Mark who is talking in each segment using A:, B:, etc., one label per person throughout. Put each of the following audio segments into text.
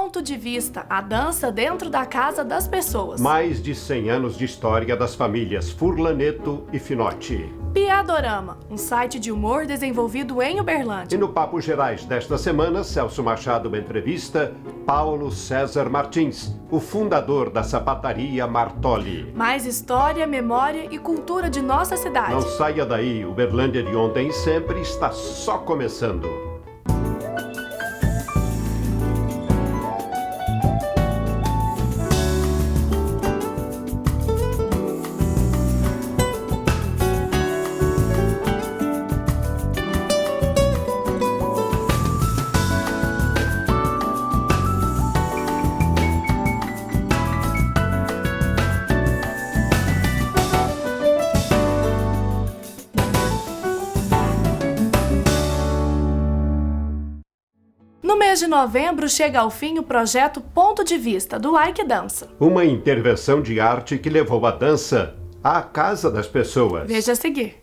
A: Ponto de Vista, a dança dentro da casa das pessoas.
B: Mais de 100 anos de história das famílias Furlaneto e Finotti.
A: Piadorama, um site de humor desenvolvido em Uberlândia.
B: E no Papo Gerais desta semana, Celso Machado entrevista Paulo César Martins, o fundador da sapataria Martoli.
A: Mais história, memória e cultura de nossa cidade.
B: Não saia daí, Uberlândia de ontem e sempre está só começando.
A: No mês de novembro chega ao fim o projeto Ponto de Vista, do Ike Dança.
B: Uma intervenção de arte que levou a dança à casa das pessoas.
A: Veja a seguir.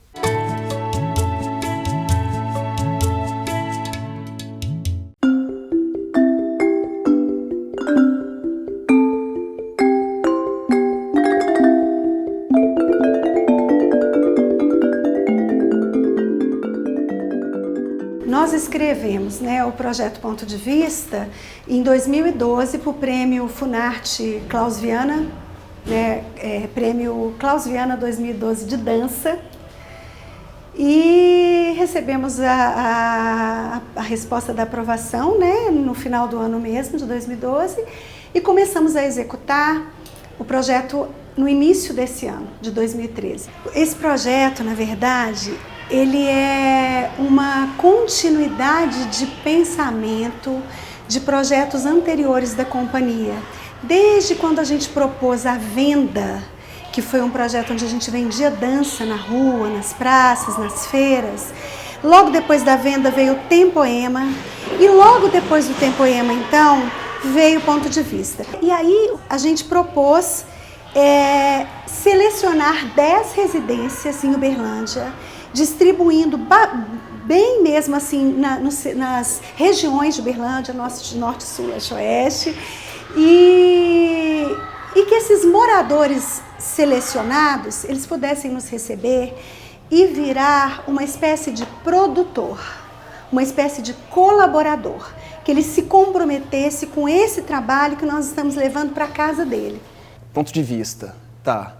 C: Nós escrevemos, o projeto Ponto de Vista em 2012 para o prêmio Funarte Klaus Viana, prêmio Klaus Viana 2012 de dança, e recebemos a resposta da aprovação no final do ano mesmo, de 2012, e começamos a executar o projeto no início desse ano, de 2013. Esse projeto, na verdade, ele é uma continuidade de pensamento de projetos anteriores da companhia. Desde quando a gente propôs a venda, que foi um projeto onde a gente vendia dança na rua, nas praças, nas feiras. Logo depois da venda veio o Tempoema e logo depois do Tempoema, então, veio o Ponto de Vista. E aí a gente propôs selecionar 10 residências em Uberlândia, distribuindo bem mesmo assim nas regiões de Uberlândia, norte, sul, leste, oeste, e que esses moradores selecionados, eles pudessem nos receber e virar uma espécie de produtor, uma espécie de colaborador, que ele se comprometesse com esse trabalho que nós estamos levando para a casa dele.
D: Ponto de vista, tá,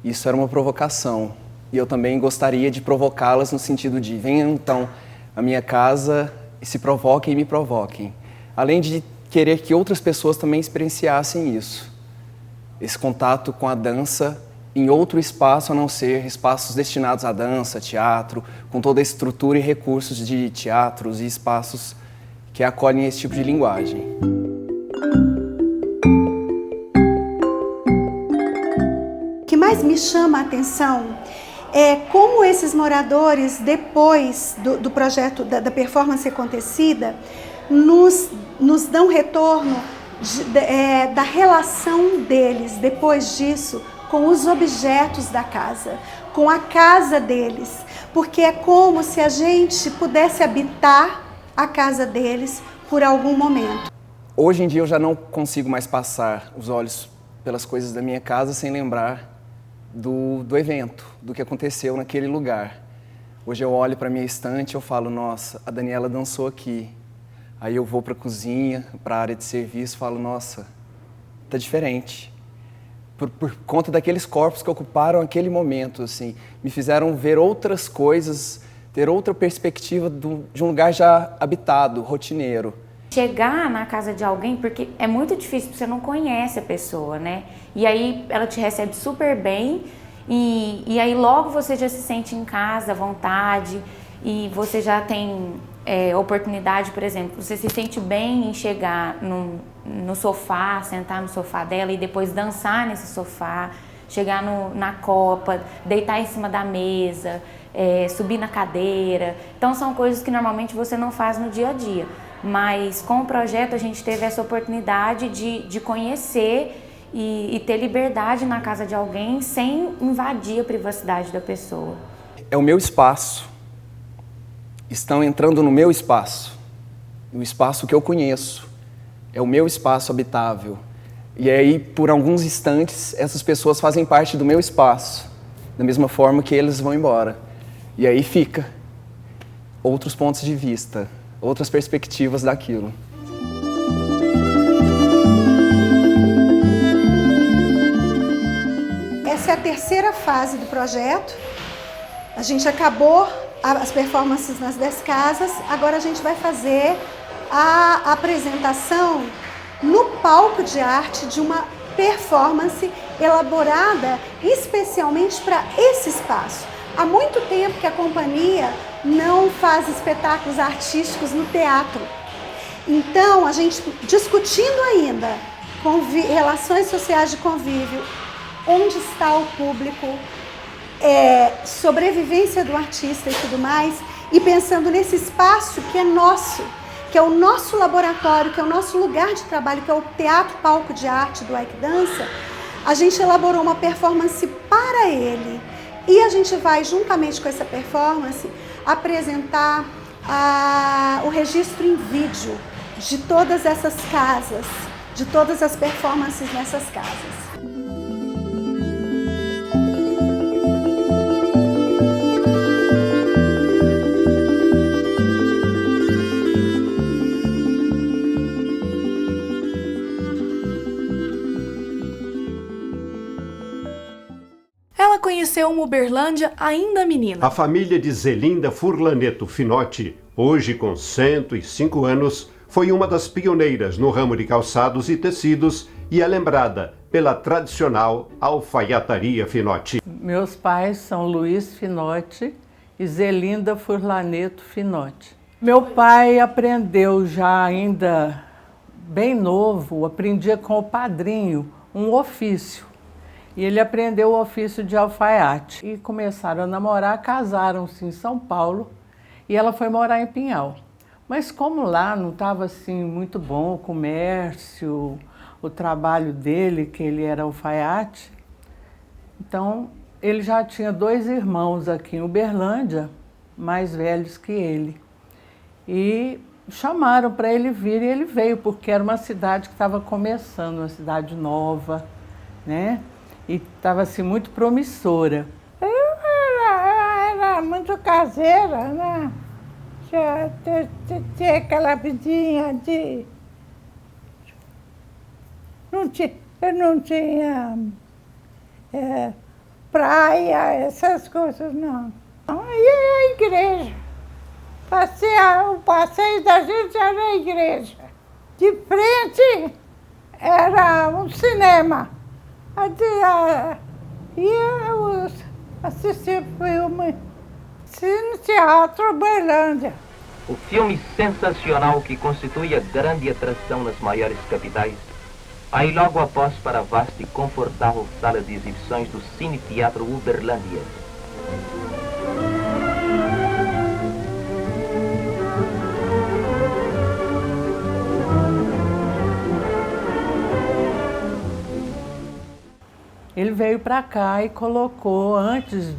D: isso era uma provocação. E eu também gostaria de provocá-las no sentido de venham então à minha casa e se provoquem e me provoquem. Além de querer que outras pessoas também experienciassem isso. Esse contato com a dança em outro espaço a não ser espaços destinados à dança, teatro, com toda a estrutura e recursos de teatros e espaços que acolhem esse tipo de linguagem.
C: O que mais me chama a atenção é como esses moradores, depois do projeto, da performance acontecida, nos dão retorno da relação deles, depois disso, com os objetos da casa, com a casa deles, porque é como se a gente pudesse habitar a casa deles por algum momento.
D: Hoje em dia eu já não consigo mais passar os olhos pelas coisas da minha casa sem lembrar do evento, do que aconteceu naquele lugar. Hoje eu olho para minha estante e eu falo, nossa, a Daniela dançou aqui. Aí eu vou para a cozinha, para a área de serviço e falo, nossa, tá diferente. Por conta daqueles corpos que ocuparam aquele momento, assim, me fizeram ver outras coisas, ter outra perspectiva de um lugar já habitado, rotineiro.
E: Chegar na casa de alguém, porque é muito difícil, você não conhece a pessoa, né? E aí ela te recebe super bem e aí logo você já se sente em casa, à vontade, e você já tem oportunidade, por exemplo, você se sente bem em chegar no sofá, sentar no sofá dela e depois dançar nesse sofá, chegar na copa, deitar em cima da mesa, subir na cadeira. Então são coisas que normalmente você não faz no dia a dia. Mas com o projeto a gente teve essa oportunidade de conhecer e ter liberdade na casa de alguém sem invadir a privacidade da pessoa.
D: É o meu espaço. Estão entrando no meu espaço, o espaço que eu conheço. é o meu espaço habitável. E aí, por alguns instantes, essas pessoas fazem parte do meu espaço, da mesma forma que eles vão embora. E aí fica outros pontos de vista, outras perspectivas daquilo.
C: Essa é a terceira fase do projeto. A gente acabou as performances nas 10 casas, agora a gente vai fazer a apresentação no palco de arte de uma performance elaborada especialmente para esse espaço. Há muito tempo que a companhia não faz espetáculos artísticos no teatro. Então, a gente discutindo ainda relações sociais de convívio, onde está o público, sobrevivência do artista e tudo mais, e pensando nesse espaço que é nosso, que é o nosso laboratório, que é o nosso lugar de trabalho, que é o Teatro Palco de Arte do Ike Dança, a gente elaborou uma performance para ele. E a gente vai, juntamente com essa performance, apresentar o registro em vídeo de todas essas casas, de todas as performances nessas casas.
A: Ela conheceu uma Uberlândia ainda menina.
B: A família de Zelinda Furlaneto Finotti, hoje com 105 anos, foi uma das pioneiras no ramo de calçados e tecidos e é lembrada pela tradicional alfaiataria Finotti.
F: Meus pais são Luiz Finotti e Zelinda Furlaneto Finotti. Meu pai aprendeu já ainda bem novo, aprendia com o padrinho um ofício. E ele aprendeu o ofício de alfaiate. E começaram a namorar, casaram-se em São Paulo e ela foi morar em Pinhal. Mas como lá não estava assim muito bom o comércio, o trabalho dele, que ele era alfaiate, então ele já tinha 2 irmãos aqui em Uberlândia, mais velhos que ele. E chamaram para ele vir e ele veio, porque era uma cidade que estava começando, uma cidade nova, né? E estava assim muito promissora.
G: Eu era muito caseira, né? Já tinha aquela vidinha de... Eu não tinha praia, essas coisas, não. Aí a igreja. O passeio da gente era a igreja. De frente era um cinema. E eu assisti filme no Teatro Uberlândia.
H: O filme sensacional que constitui a grande atração nas maiores capitais, aí logo após para a vasta e confortável sala de exibições do Cine Teatro Uberlândia.
F: Ele veio para cá e colocou, antes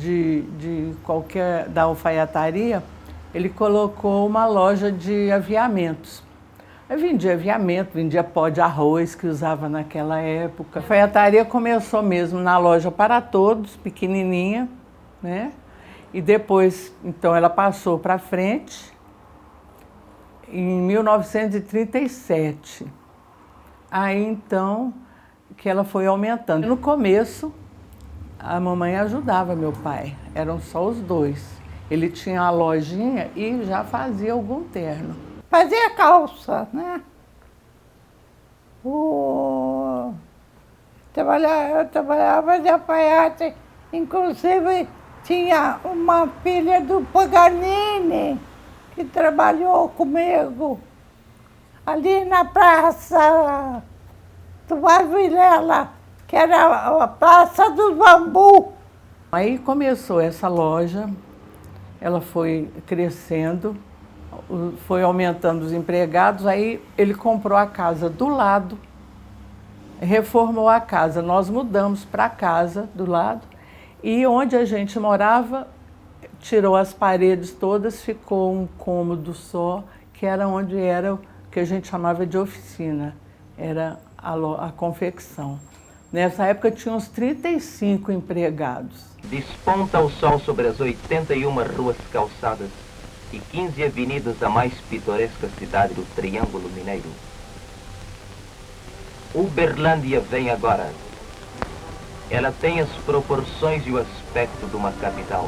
F: da alfaiataria, ele colocou uma loja de aviamentos. Aí vendia aviamento, vendia pó de arroz que usava naquela época. A alfaiataria começou mesmo na loja para todos, pequenininha, né? E depois, então, ela passou para frente em 1937. Aí, então, que ela foi aumentando. No começo, a mamãe ajudava meu pai, eram só os 2. Ele tinha a lojinha e já fazia algum terno.
G: Fazia calça, né? Eu trabalhava de alfaiate, inclusive tinha uma filha do Paganini que trabalhou comigo ali na praça do Vilela, que era a Praça do Bambu.
F: Aí começou essa loja, ela foi crescendo, foi aumentando os empregados, aí ele comprou a casa do lado, reformou a casa, nós mudamos para a casa do lado, e onde a gente morava, tirou as paredes todas, ficou um cômodo só, que era onde era que a gente chamava de oficina, era a confecção. Nessa época tinha uns 35 empregados.
H: Desponta o sol sobre as 81 ruas calçadas e 15 avenidas da mais pitoresca cidade do Triângulo Mineiro. Uberlândia vem agora. Ela tem as proporções e o aspecto de uma capital.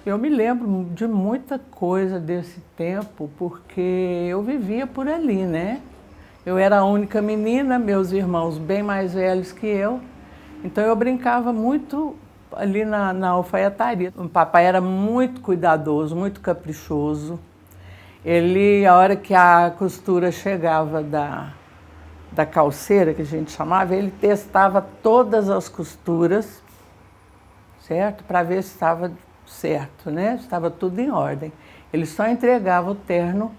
F: Eu me lembro de muita coisa desse tempo, porque eu vivia por ali, né? Eu era a única menina, meus irmãos bem mais velhos que eu, então eu brincava muito ali na alfaiataria. O papai era muito cuidadoso, muito caprichoso. Ele, a hora que a costura chegava da calceira, que a gente chamava, ele testava todas as costuras, certo? Para ver se estava certo, né? Estava tudo em ordem. Ele só entregava o terno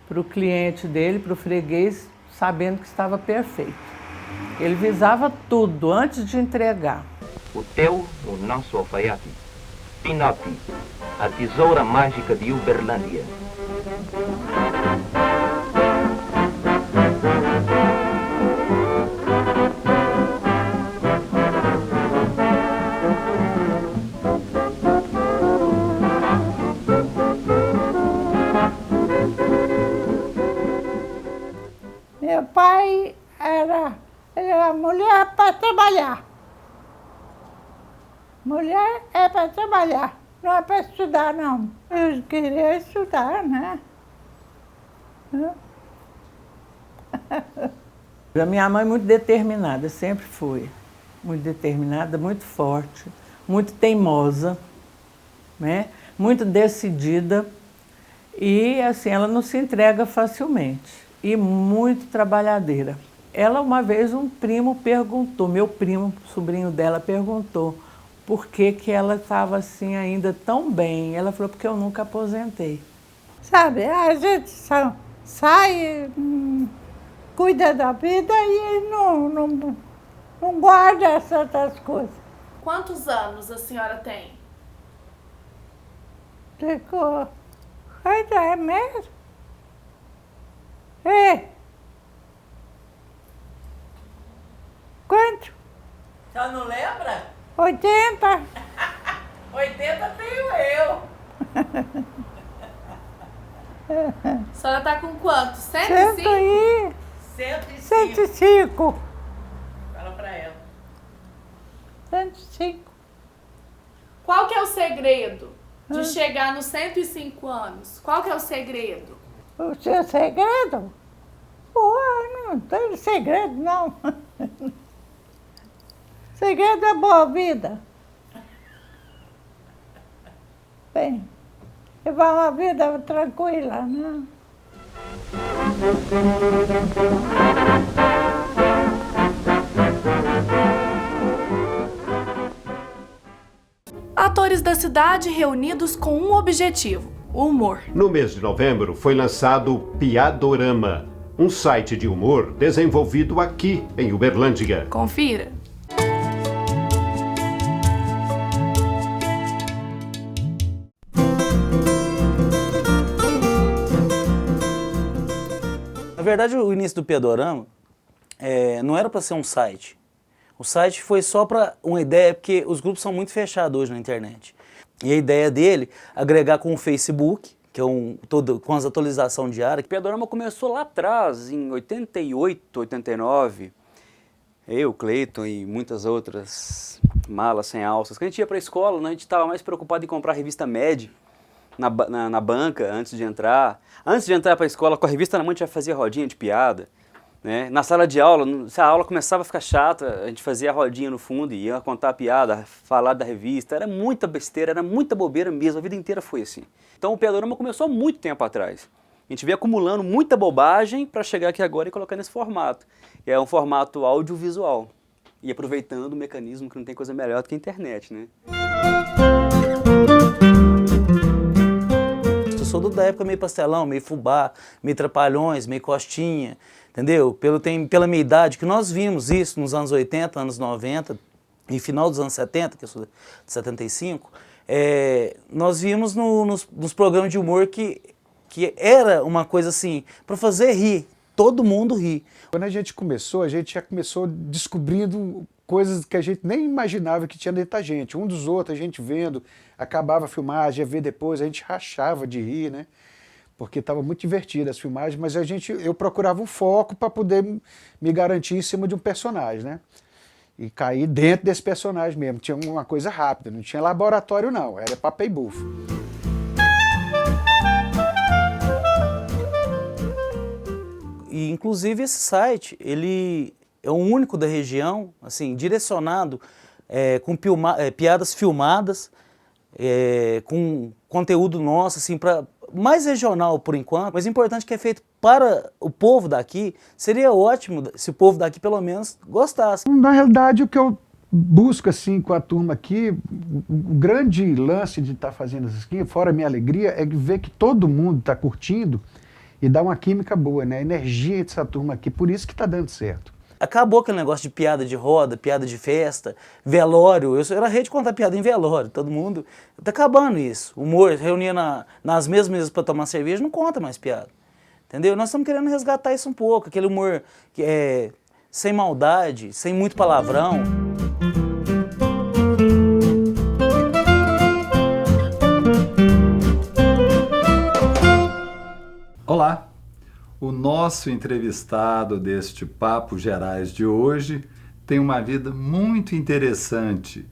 F: para o cliente dele, para o freguês, sabendo que estava perfeito. Ele visava tudo antes de entregar.
H: O teu, o nosso alfaiate. Pinote, a tesoura mágica de Uberlândia.
G: Meu pai era mulher para trabalhar. Mulher é para trabalhar, não é para estudar, não. Eu queria estudar, né?
F: A minha mãe muito determinada, sempre foi. Muito determinada, muito forte, muito teimosa, né? Muito decidida. E assim, ela não se entrega facilmente. E muito trabalhadeira. Ela, uma vez, um primo perguntou, meu primo, sobrinho dela, perguntou por que ela estava assim ainda tão bem. Ela falou, porque eu nunca aposentei.
G: Sabe, a gente sai, cuida da vida e não guarda certas coisas.
A: Quantos anos a senhora tem?
G: Ficou. É mesmo? É. Quanto?
F: A senhora não lembra?
G: 80.
F: 80 tenho eu.
A: A senhora está com quanto?
G: 105? 105.
F: Fala pra ela.
G: 105.
A: Qual que é o segredo de chegar nos 105 anos? Qual que é o segredo?
G: O seu segredo? Pô, não tem segredo, não. Segredo é boa vida. Bem, levar uma vida tranquila, né?
A: Atores da cidade reunidos com um objetivo: o humor.
B: No mês de novembro foi lançado o Piadorama, um site de humor desenvolvido aqui em Uberlândia.
A: Confira.
I: Na verdade, o início do Piadorama não era para ser um site. O site foi só para uma ideia, porque os grupos são muito fechados hoje na internet. E a ideia dele, agregar com o Facebook, que é com as atualizações diárias.
J: O Piadorama começou lá atrás, em 88, 89. Eu, Cleiton e muitas outras malas sem alças. Quando a gente ia para a escola, né, a gente estava mais preocupado em comprar a revista Med na banca antes de entrar. Antes de entrar para a escola, com a revista na mão, a gente já fazia rodinha de piada. Né? Na sala de aula, se a aula começava a ficar chata, a gente fazia a rodinha no fundo e ia contar a piada, falar da revista. Era muita besteira, era muita bobeira mesmo, a vida inteira foi assim. Então o Piadorama começou há muito tempo atrás. A gente veio acumulando muita bobagem para chegar aqui agora e colocar nesse formato. E é um formato audiovisual. E aproveitando o mecanismo que não tem coisa melhor do que a internet, né?
I: Eu sou da época meio pastelão, meio fubá, meio trapalhões, meio costinha, entendeu? Pela minha idade, que nós vimos isso nos anos 80, anos 90 e final dos anos 70, que eu sou de 75, nós vimos nos programas de humor que que era uma coisa assim, para fazer rir, todo mundo rir.
K: Quando a gente começou, a gente já começou descobrindo coisas que a gente nem imaginava que tinha dentro da gente. Um dos outros, a gente vendo, acabava a filmagem, ia ver depois, a gente rachava de rir, né? Porque estava muito divertida as filmagens, mas eu procurava um foco para poder me garantir em cima de um personagem, né? E cair dentro desse personagem mesmo. Tinha uma coisa rápida, não tinha laboratório não, era papel e bufo.
I: E, inclusive, esse site, ele é o único da região, assim, direcionado com piadas filmadas, com conteúdo nosso, assim, mais regional por enquanto, mas importante que é feito para o povo daqui. Seria ótimo se o povo daqui, pelo menos, gostasse.
K: Na realidade, o que eu busco, assim, com a turma aqui, o grande lance de estar fazendo isso aqui, fora a minha alegria, é ver que todo mundo está curtindo e dá uma química boa, né? A energia dessa turma aqui, por isso que está dando certo.
I: Acabou aquele negócio de piada de roda, piada de festa, velório. Eu era rei de contar piada em velório, todo mundo. Tá acabando isso. Humor, reunia nas mesmas mesas para tomar cerveja, não conta mais piada. Entendeu? Nós estamos querendo resgatar isso um pouco, aquele humor que é sem maldade, sem muito palavrão.
L: Olá! O nosso entrevistado deste Papo Gerais de hoje tem uma vida muito interessante,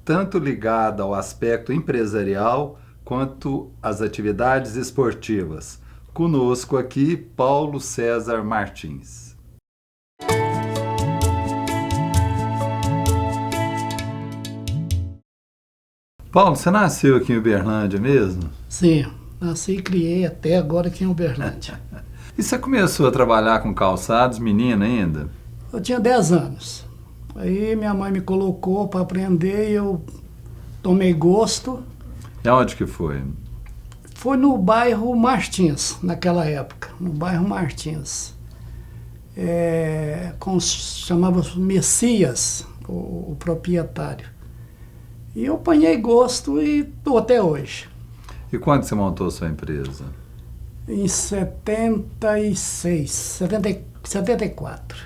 L: tanto ligada ao aspecto empresarial quanto às atividades esportivas. Conosco aqui, Paulo César Martins. Paulo, você nasceu aqui em Uberlândia mesmo?
M: Sim, nasci e criei até agora aqui em Uberlândia.
L: E você começou a trabalhar com calçados, menina ainda?
M: Eu tinha 10 anos. Aí minha mãe me colocou para aprender e eu tomei gosto.
L: E aonde que foi?
M: Foi no bairro Martins, naquela época, no bairro Martins. Chamava Messias, o proprietário. E eu apanhei gosto e estou até hoje.
L: E quando você montou sua empresa?
M: Em 74.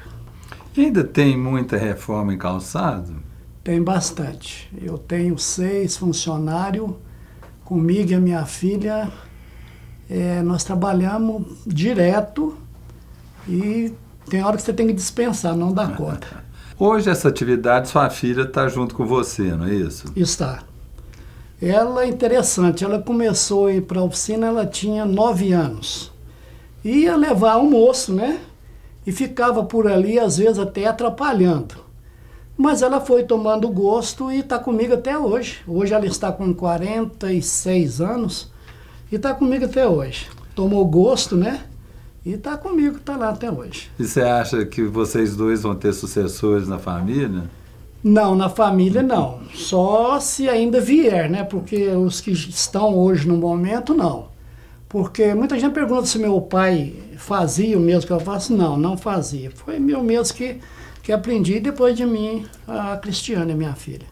L: E ainda tem muita reforma em calçado?
M: Tem bastante. Eu tenho 6 funcionários, comigo e a minha filha. Nós trabalhamos direto e tem hora que você tem que dispensar, não dá conta.
L: Hoje essa atividade, sua filha está junto com você, não é isso?
M: Está. Ela é interessante, ela começou a ir para a oficina, ela tinha 9 anos. Ia levar almoço, né? E ficava por ali, às vezes, até atrapalhando. Mas ela foi tomando gosto e está comigo até hoje. Hoje ela está com 46 anos e está comigo até hoje. Tomou gosto, né? E está comigo, está lá até hoje.
L: E você acha que vocês dois vão ter sucessores na família?
M: Não, na família não. Só se ainda vier, né? Porque os que estão hoje no momento, não. Porque muita gente pergunta se meu pai fazia o mesmo que eu faço. Não, não fazia. Foi meu mesmo que aprendi, depois de mim, a Cristiane, minha filha.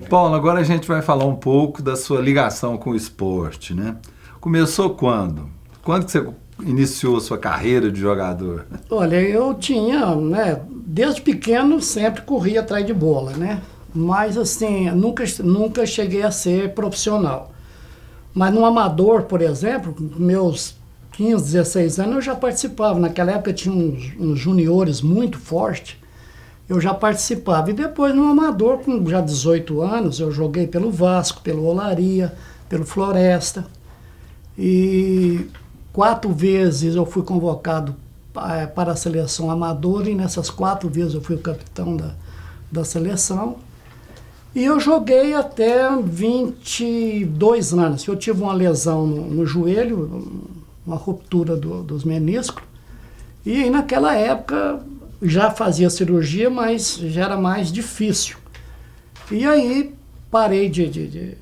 L: Paulo, agora a gente vai falar um pouco da sua ligação com o esporte, né? Começou quando? Quando que você iniciou sua carreira de jogador?
M: Olha, eu tinha, né, desde pequeno sempre corria atrás de bola, né? Mas assim, nunca cheguei a ser profissional. Mas no amador, por exemplo, meus 15, 16 anos eu já participava. Naquela época tinha uns juniores muito fortes, eu já participava. E depois no amador, com já 18 anos, eu joguei pelo Vasco, pelo Olaria, pelo Floresta. E 4 vezes eu fui convocado para a seleção amadora e nessas 4 vezes eu fui o capitão da seleção. E eu joguei até 22 anos. Eu tive uma lesão no joelho, uma ruptura dos meniscos. E aí, naquela época já fazia cirurgia, mas já era mais difícil. E aí parei de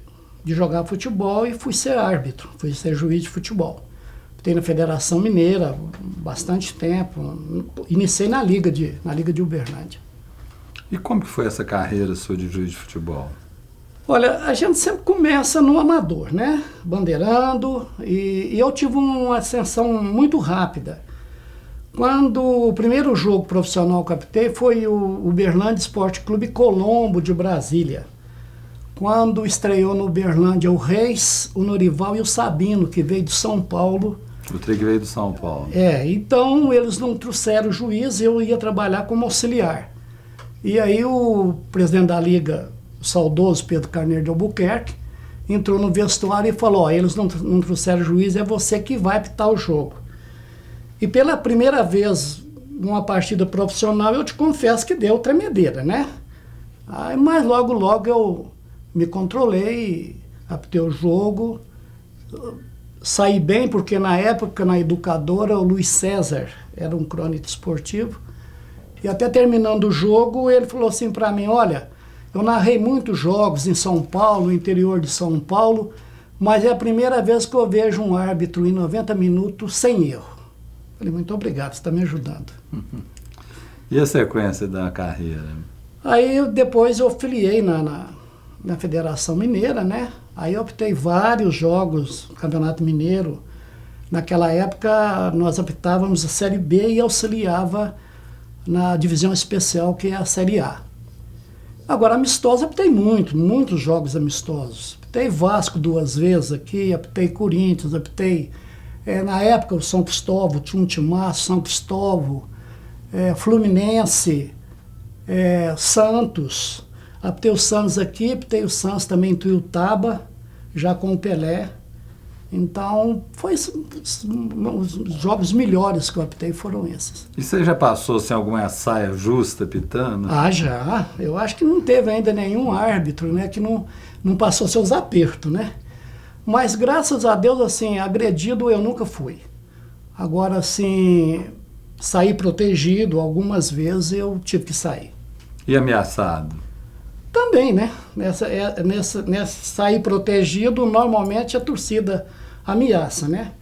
M: jogar futebol e fui ser árbitro, fui ser juiz de futebol. Fiquei na Federação Mineira bastante tempo. Iniciei na Liga de Uberlândia.
L: E como que foi essa carreira sua de juiz de futebol?
M: Olha, a gente sempre começa no amador, né? Bandeirando, e eu tive uma ascensão muito rápida. Quando o primeiro jogo profissional que eu apitei foi o Uberlândia Esporte Clube Colombo de Brasília. Quando estreou no Uberlândia o Reis, o Norival e o Sabino, que veio de São Paulo.
L: O trem que veio de São Paulo.
M: Então eles não trouxeram o juiz, eu ia trabalhar como auxiliar. E aí o presidente da liga, o saudoso Pedro Carneiro de Albuquerque, entrou no vestuário e falou, eles não trouxeram o juiz, é você que vai apitar o jogo. E pela primeira vez numa partida profissional, eu te confesso que deu tremedeira, né? Mas logo eu me controlei, apitei o jogo, saí bem, porque na época, na educadora, o Luiz César era um crônico esportivo, e até terminando o jogo, ele falou assim para mim, olha, eu narrei muitos jogos em São Paulo, no interior de São Paulo, mas é a primeira vez que eu vejo um árbitro em 90 minutos sem erro. Falei, muito obrigado, você está me ajudando.
L: E a sequência da carreira?
M: Aí depois eu filiei na Federação Mineira, né? Aí eu optei vários jogos no Campeonato Mineiro. Naquela época nós optávamos a Série B e auxiliava na divisão especial, que é a Série A. Agora, amistoso, optei muitos jogos amistosos. Optei Vasco 2 vezes aqui, optei Corinthians, optei... na época o São Cristóvão, tinha um timaço, São Cristóvão, Fluminense, Santos. Optei o Santos aqui, optei o Santos também em Tuiutaba, já com o Pelé. Então, os jogos melhores que eu optei foram esses.
L: E você já passou sem alguma saia justa pitando?
M: Já. Eu acho que não teve ainda nenhum árbitro, né, que não passou seus apertos, né? Mas, graças a Deus, assim, agredido eu nunca fui. Agora, assim, sair protegido, algumas vezes eu tive que sair.
L: E ameaçado?
M: Também, né? Nessa sair protegido, normalmente a torcida ameaça, né?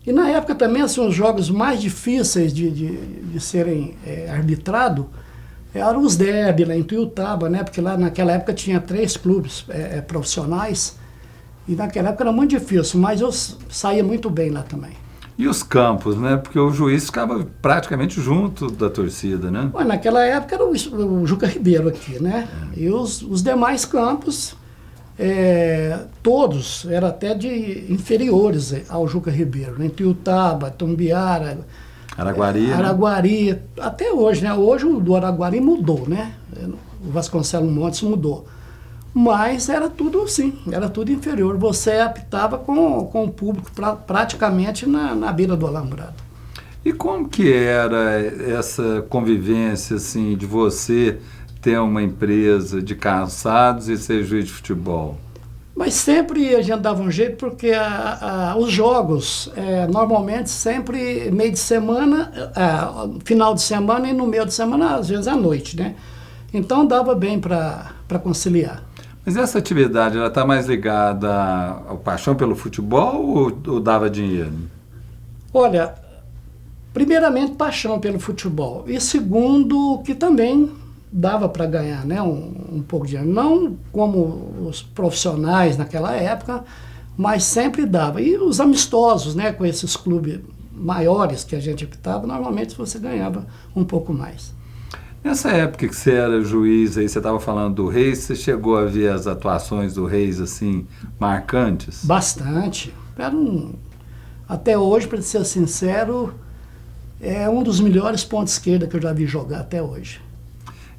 M: E na época também, assim, os jogos mais difíceis de serem arbitrados eram os derby lá em Tuiutaba, né? Porque lá naquela época tinha 3 clubes profissionais. E naquela época era muito difícil, mas eu saía muito bem lá também.
L: E os campos, né? Porque o juiz ficava praticamente junto da torcida, né?
M: Bom, naquela época era o Juca Ribeiro aqui, né? E os demais campos, todos eram até inferiores ao Juca Ribeiro, né? Tuiutaba, Tumbiara, Araguari, né? Até hoje, né? Hoje o do Araguari mudou, né? O Vasconcelos Montes mudou. Mas era tudo assim, era tudo inferior. Você apitava com o público praticamente na beira do alambrado.
L: E como que era essa convivência, assim, de você ter uma empresa de calçados e ser juiz de futebol?
M: Mas sempre a gente dava um jeito, porque os jogos, normalmente, sempre meio de semana, final de semana e no meio de semana, às vezes à noite, né? Então dava bem para conciliar.
L: Mas essa atividade, ela está mais ligada à paixão pelo futebol ou dava dinheiro?
M: Olha, primeiramente paixão pelo futebol e segundo que também dava para ganhar, né, um pouco de dinheiro. Não como os profissionais naquela época, mas sempre dava. E os amistosos, né, com esses clubes maiores que a gente apitava, normalmente você ganhava um pouco mais.
L: Nessa época que você era juiz, aí você estava falando do Reis, você chegou a ver as atuações do Reis, assim, marcantes?
M: Bastante. Até hoje, para ser sincero, é um dos melhores pontos esquerda que eu já vi jogar até hoje.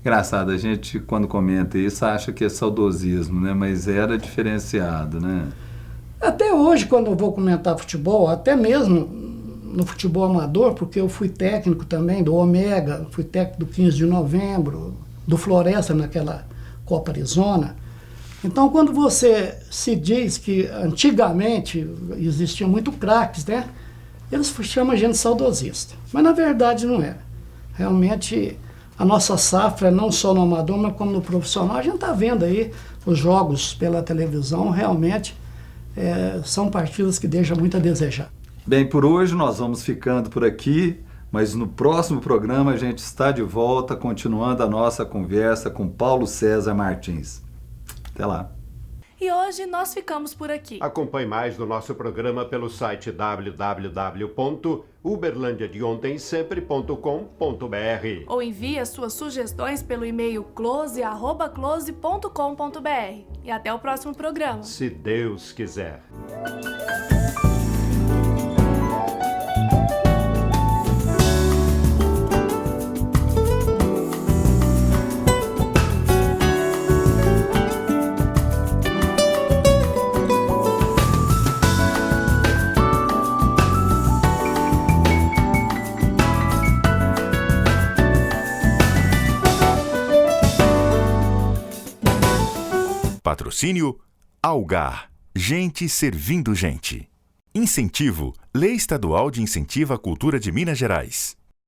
L: Engraçado, a gente, quando comenta isso, acha que é saudosismo, né? Mas era diferenciado, né?
M: Até hoje, quando eu vou comentar futebol, até mesmo no futebol amador, porque eu fui técnico também do Ômega, fui técnico do 15 de novembro, do Floresta naquela Copa Arizona. Então, quando você se diz que antigamente existiam muito craques, né? Eles chamam a gente de saudosista. Mas na verdade não era. Realmente a nossa safra, não só no amador, mas como no profissional, a gente está vendo aí os jogos pela televisão, realmente são partidas que deixam muito a desejar.
L: Bem, por hoje nós vamos ficando por aqui, mas no próximo programa a gente está de volta, continuando a nossa conversa com Paulo César Martins. Até lá.
A: E hoje nós ficamos por aqui.
B: Acompanhe mais do nosso programa pelo site www.uberlandiadeontensempre.com.br
A: Ou envie as suas sugestões pelo e-mail close@close.com.br. E até o próximo programa.
B: Se Deus quiser.
N: Patrocínio Algar. Gente servindo gente. Incentivo Lei Estadual de Incentivo à Cultura de Minas Gerais.